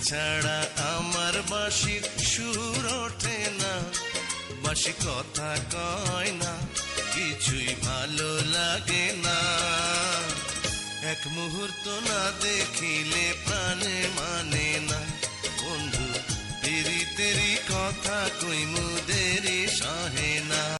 ছাড়া আমার বাঁশির সুর ওঠে না, বাঁশি কথা কয় না, কিছুই ভালো লাগে না। এক মুহূর্ত না দেখিলে প্রাণে মানে না, বন্ধু তেরি তেরি কথা কইমু দেরি সহে না।